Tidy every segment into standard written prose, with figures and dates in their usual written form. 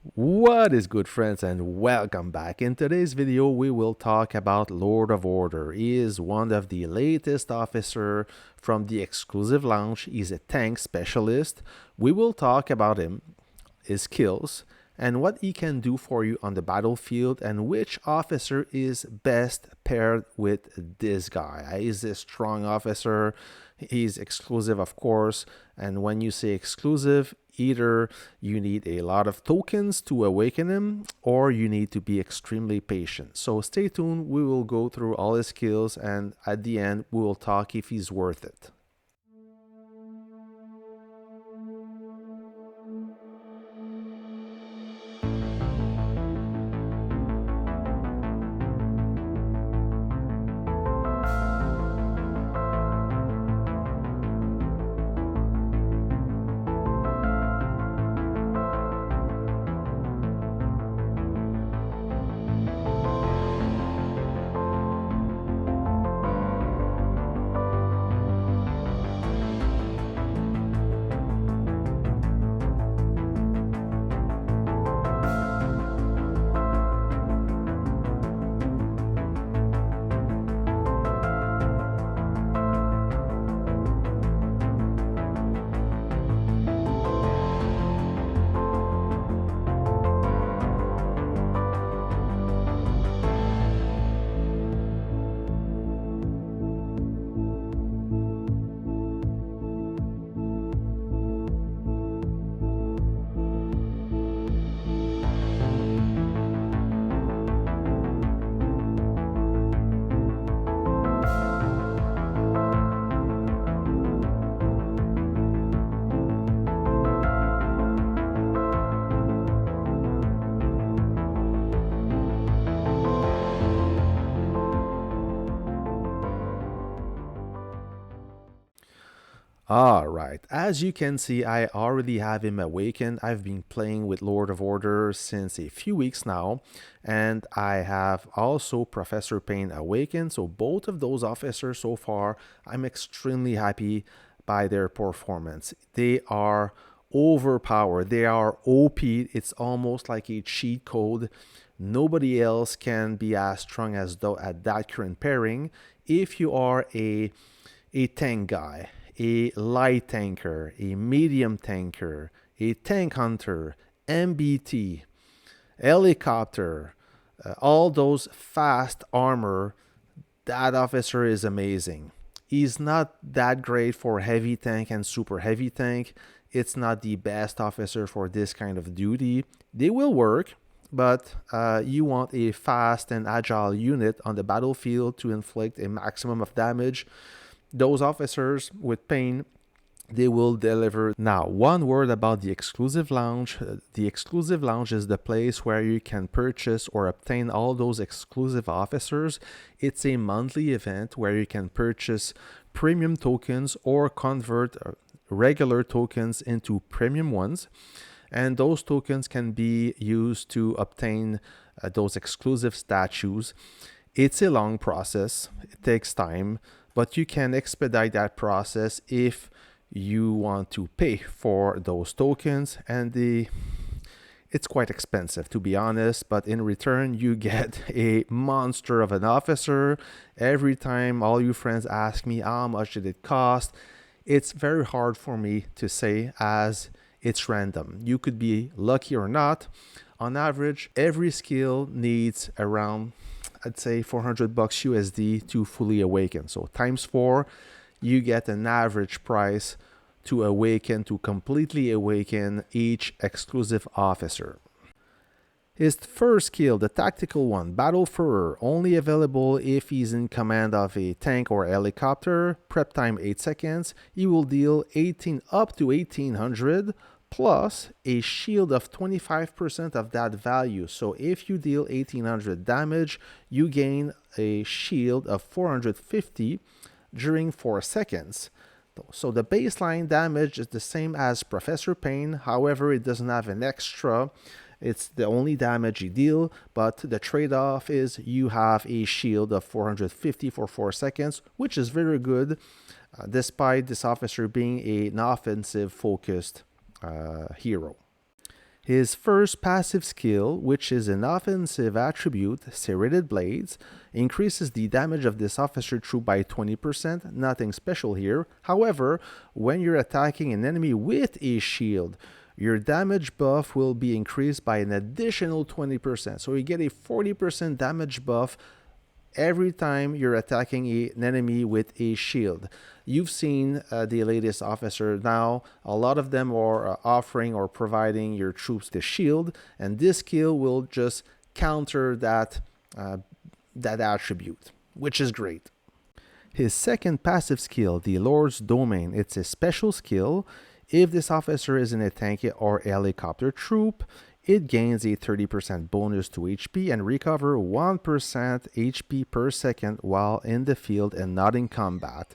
What is good, friends, and welcome back. In today's video, we will talk about Lord of Order. He is one of the latest officer from the exclusive lounge. He's a tank specialist. We will talk about him, his skills, and what he can do for you on the battlefield, and which officer is best paired with this guy. He's a strong officer. He's exclusive, of course, and when you say exclusive, either you need a lot of tokens to awaken him, or you need to be extremely patient. So stay tuned. We will go through all his skills, and at the end, we will talk if he's worth it. All right, as you can see, I already have him awakened. I've been playing with Lord of Order since a few weeks now, and I have also Professor Payne awakened. So both of those officers so far, I'm extremely happy by their performance. They are overpowered. They are OP. It's almost like a cheat code. Nobody else can be as strong as though at that current pairing. If you are a tank guy, a light tanker, a medium tanker, a tank hunter, MBT, helicopter, all those fast armor, that officer is amazing. He's not that great for heavy tank and super heavy tank. It's not the best officer for this kind of duty. They will work, but you want a fast and agile unit on the battlefield to inflict a maximum of damage. Those officers with Payne, they will deliver. Now, one word about the exclusive lounge. The exclusive lounge is the place where you can purchase or obtain all those exclusive officers. It's a monthly event where you can purchase premium tokens or convert regular tokens into premium ones. And those tokens can be used to obtain those exclusive statues. It's a long process. It takes time, but you can expedite that process if you want to pay for those tokens, and it's quite expensive, to be honest, but in return you get a monster of an officer. Every time all you friends ask me how much did it cost, it's very hard for me to say, as it's random. You could be lucky or not. On average, every skill needs around, I'd say, 400 bucks USD to fully awaken. So times 4, you get an average price to awaken, to completely awaken each exclusive officer. His first skill, the tactical one, Battle Furrer, only available if he's in command of a tank or helicopter. Prep time 8 seconds. He will deal 18 up to 1800 plus a shield of 25% of that value. So if you deal 1800 damage, you gain a shield of 450 during 4 seconds. So the baseline damage is the same as Professor Payne. However, it doesn't have an extra. It's the only damage you deal, but the trade-off is you have a shield of 450 for 4 seconds, which is very good, despite this officer being an offensive-focused hero. His first passive skill, which is an offensive attribute, Serrated Blades, increases the damage of this officer troop by 20%, nothing special here. However, when you're attacking an enemy with a shield, your damage buff will be increased by an additional 20%. So you get a 40% damage buff every time you're attacking an enemy with a shield. You've seen the latest officer now. A lot of them are offering or providing your troops the shield, and this skill will just counter that attribute, which is great. His second passive skill, the Lord's Domain, it's a special skill. If this officer is in a tank or helicopter troop, it gains a 30% bonus to HP and recover 1% HP per second while in the field and not in combat.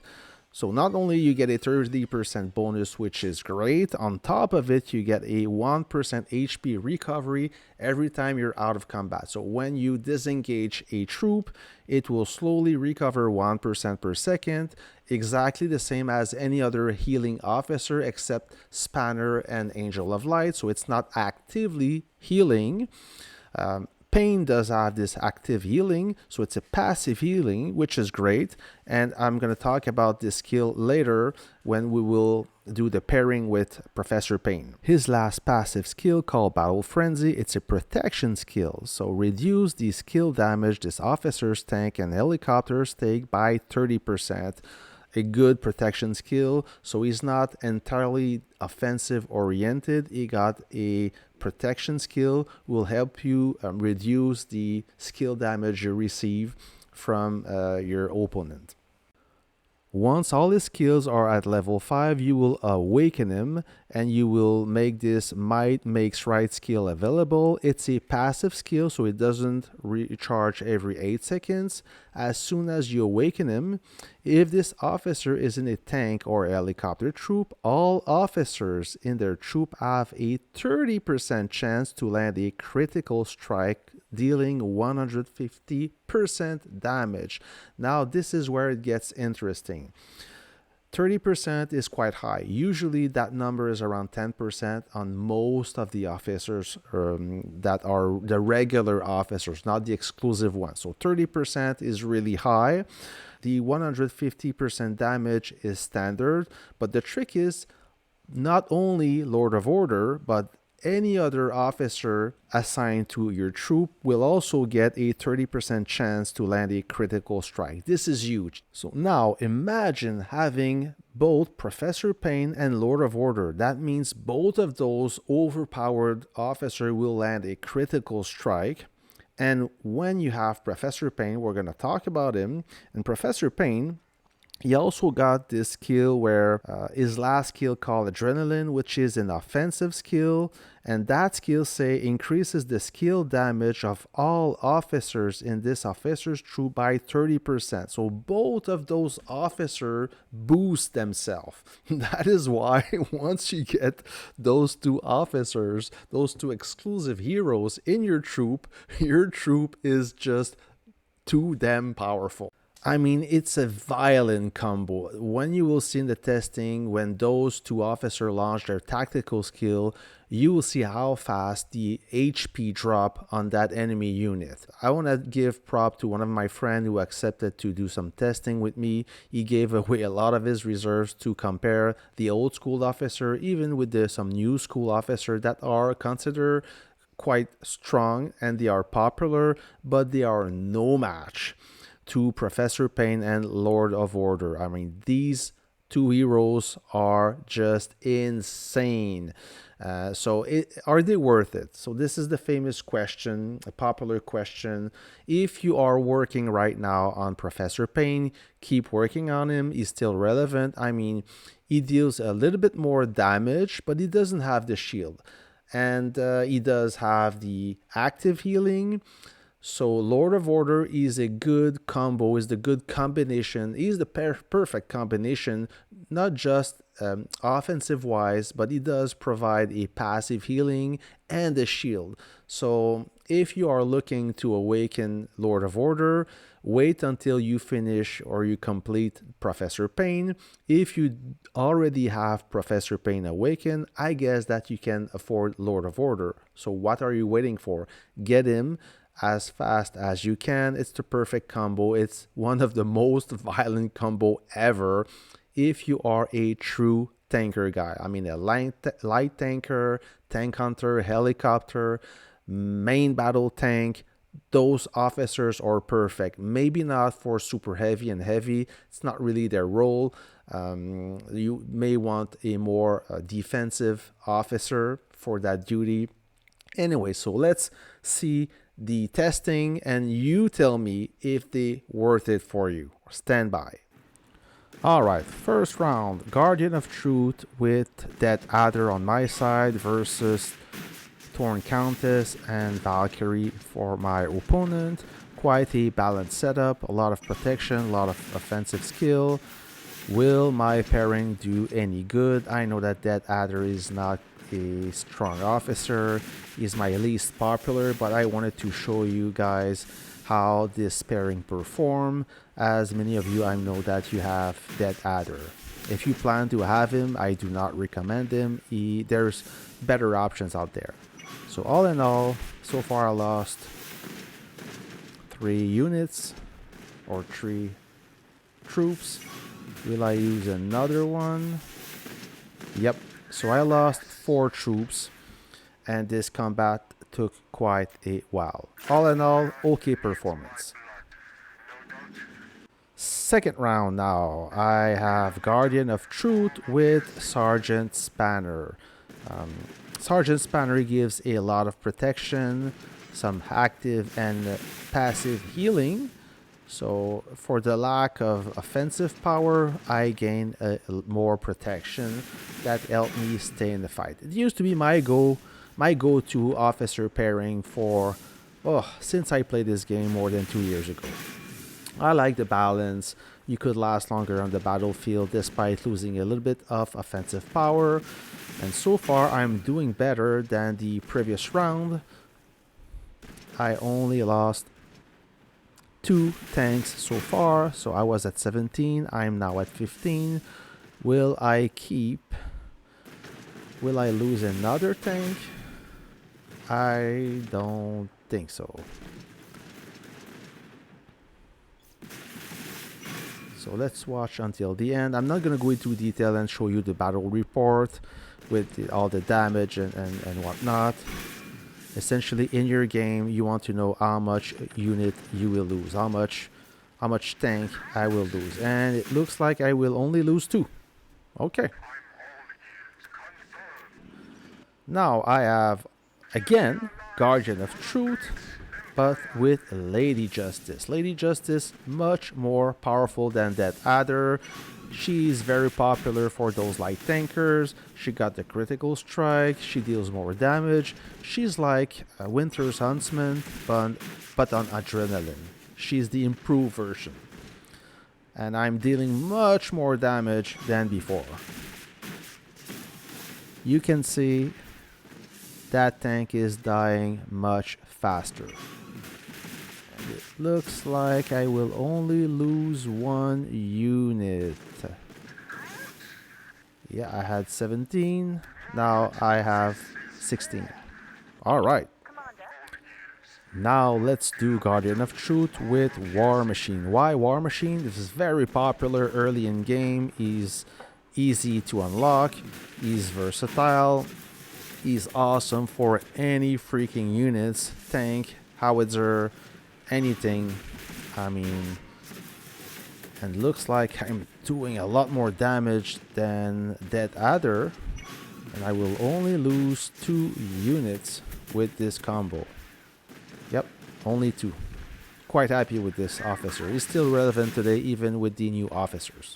So not only you get a 30% bonus, which is great, on top of it you get a 1% HP recovery every time you're out of combat. So when you disengage a troop, it will slowly recover 1% per second, exactly the same as any other healing officer except Spanner and Angel of Light. So it's not actively healing. Pain does have this active healing, so it's a passive healing, which is great. And I'm going to talk about this skill later when we will do the pairing with Professor Pain. His last passive skill, called Battle Frenzy, it's a protection skill. So reduce the skill damage this officer's tank and helicopters take by 30%. A good protection skill, so he's not entirely offensive oriented. He got a protection skill, will help you reduce the skill damage you receive from your opponent. Once all his skills are at level 5, you will awaken him and you will make this Might Makes Right skill available. It's a passive skill, so it doesn't recharge every 8 seconds. As soon as you awaken him, if this officer is in a tank or a helicopter troop, all officers in their troop have a 30% chance to land a critical strike, dealing 150% damage. Now this is where it gets interesting. 30% is quite high. Usually that number is around 10% on most of the officers that are the regular officers, not the exclusive ones. So 30% is really high. The 150% damage is standard, but the trick is not only Lord of Order, but any other officer assigned to your troop will also get a 30% chance to land a critical strike. This is huge. So now imagine having both Professor Pain and Lord of Order. That means both of those overpowered officers will land a critical strike. And when you have Professor Pain, we're going to talk about him. And Professor Pain, he also got this skill where his last skill called Adrenaline, which is an offensive skill, and that skill increases the skill damage of all officers in this officer's troop by 30%. So both of those officers boost themselves. That is why once you get those two officers, those two exclusive heroes in your troop is just too damn powerful. I mean, it's a violent combo. When you will see in the testing, when those two officers launch their tactical skill, you will see how fast the HP drop on that enemy unit. I want to give prop to one of my friends who accepted to do some testing with me. He gave away a lot of his reserves to compare the old school officer, even with some new school officer that are considered quite strong and they are popular, but they are no match to Professor Pain and Lord of Order. I mean, these two heroes are just insane. So are they worth it? So this is the famous question, a popular question. If you are working right now on Professor Pain, keep working on him. He's still relevant. I mean, he deals a little bit more damage, but he doesn't have the shield. And he does have the active healing. So Lord of Order is a good combo, is the good combination, is the perfect combination, not just offensive wise, but he does provide a passive healing and a shield. So if you are looking to awaken Lord of Order, wait until you finish or you complete Professor Payne. If you already have Professor Payne awakened, I guess that you can afford Lord of Order. So what are you waiting for? Get him as fast as you can. It's the perfect combo. It's one of the most violent combo ever if you are a true tanker guy. I mean, a light tanker, tank hunter, helicopter, main battle tank. Those officers are perfect. Maybe not for super heavy and heavy. It's not really their role. You may want a more defensive officer for that duty. Anyway, so let's see the testing and you tell me if they worth it for you. Stand by. Alright, first round, Guardian of Truth with Death Adder on my side versus Thorn Countess and Valkyrie for my opponent. Quite a balanced setup, a lot of protection, a lot of offensive skill. Will my pairing do any good? I know that Death Adder is not a strong officer, he's my least popular, but I wanted to show you guys how this pairing perform. As many of you, I know that you have Death Adder. If you plan to have him, I do not recommend him. There's better options out there. So all in all, so far I lost 3 units or 3 troops. Will I use another one? Yep. So I lost 4 troops and this combat took quite a while. All in all, okay performance. Second round now, I have Guardian of Truth with Sergeant Spanner. Sergeant Spanner gives a lot of protection, some active and passive healing. So for the lack of offensive power, I gain more protection that helped me stay in the fight. It used to be my go-to officer pairing for, since I played this game more than 2 years ago. I like the balance. You could last longer on the battlefield despite losing a little bit of offensive power. And so far, I'm doing better than the previous round. I only lost 2 tanks so far, so I was at 17, I'm now at 15. Will I lose another tank? I don't think so. So let's watch until the end. I'm not going to go into detail and show you the battle report with all the damage and whatnot. Essentially, in your game, you want to know how much unit you will lose, how much tank I will lose. And it looks like I will only lose 2. Okay. Now I have, again, Guardian of Truth, but with Lady Justice. Lady Justice, much more powerful than Death Adder. She's very popular for those light tankers. She got the critical strike. She deals more damage. She's like a Winter's Huntsman, but on adrenaline. She's the improved version. And I'm dealing much more damage than before. You can see that tank is dying much faster. And it looks like I will only lose 1 unit. Yeah, I had 17. Now I have 16. All right. Now let's do Guardian of Truth with War Machine. Why War Machine? This is very popular early in game. He's easy to unlock. He's versatile. He's awesome for any freaking units. Tank, howitzer, anything. I mean, and looks like I'm doing a lot more damage than Death Adder. And I will only lose 2 units with this combo. Yep, only 2. Quite happy with this officer. He's still relevant today, even with the new officers.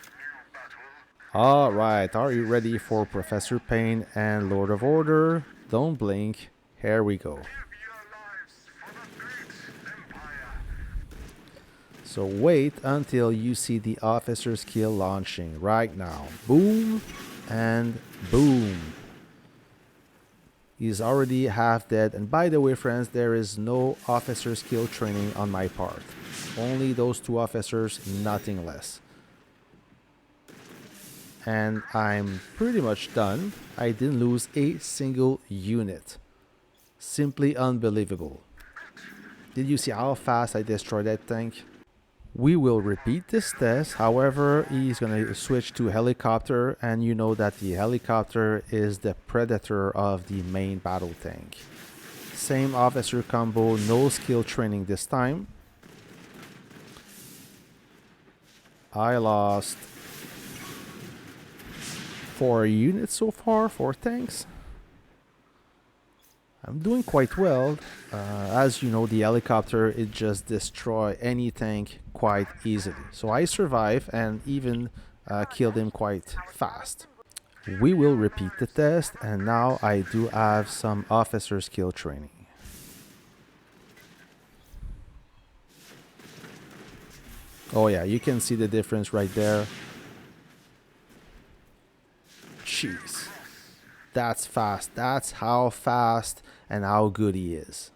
Alright, are you ready for Professor Payne and Lord of Order? Don't blink. Here we go. So wait until you see the officer skill launching right now. Boom! And boom. He's already half dead. And by the way, friends, there is no officer skill training on my part. Only those 2 officers, nothing less. And I'm pretty much done. I didn't lose a single unit. Simply unbelievable. Did you see how fast I destroyed that tank? We will repeat this test. However, he's going to switch to helicopter, and you know that the helicopter is the predator of the main battle tank. Same officer combo, no skill training this time. I lost 4 units so far, 4 tanks. I'm doing quite well. As you know, the helicopter, it just destroys any tank quite easily. So I survive and even killed him quite fast. We will repeat the test, and now I do have some officer skill training. Oh yeah, you can see the difference right there. Jeez. That's fast. That's how fast and how good he is.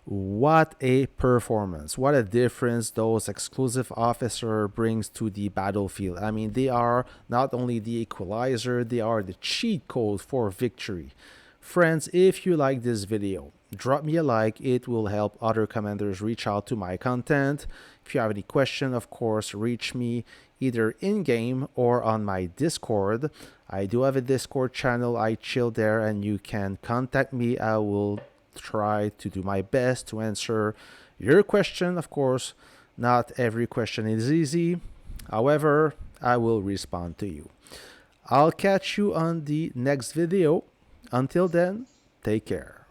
What a performance. What a difference those exclusive officer brings to the battlefield. I mean, they are not only the equalizer, they are the cheat code for victory. Friends, if you like this video, drop me a like. It will help other commanders reach out to my content. If you have any question, of course, reach me either in-game or on my Discord. I do have a Discord channel. I chill there and you can contact me. I will try to do my best to answer your question. Of course, not every question is easy. However, I will respond to you. I'll catch you on the next video. Until then, take care.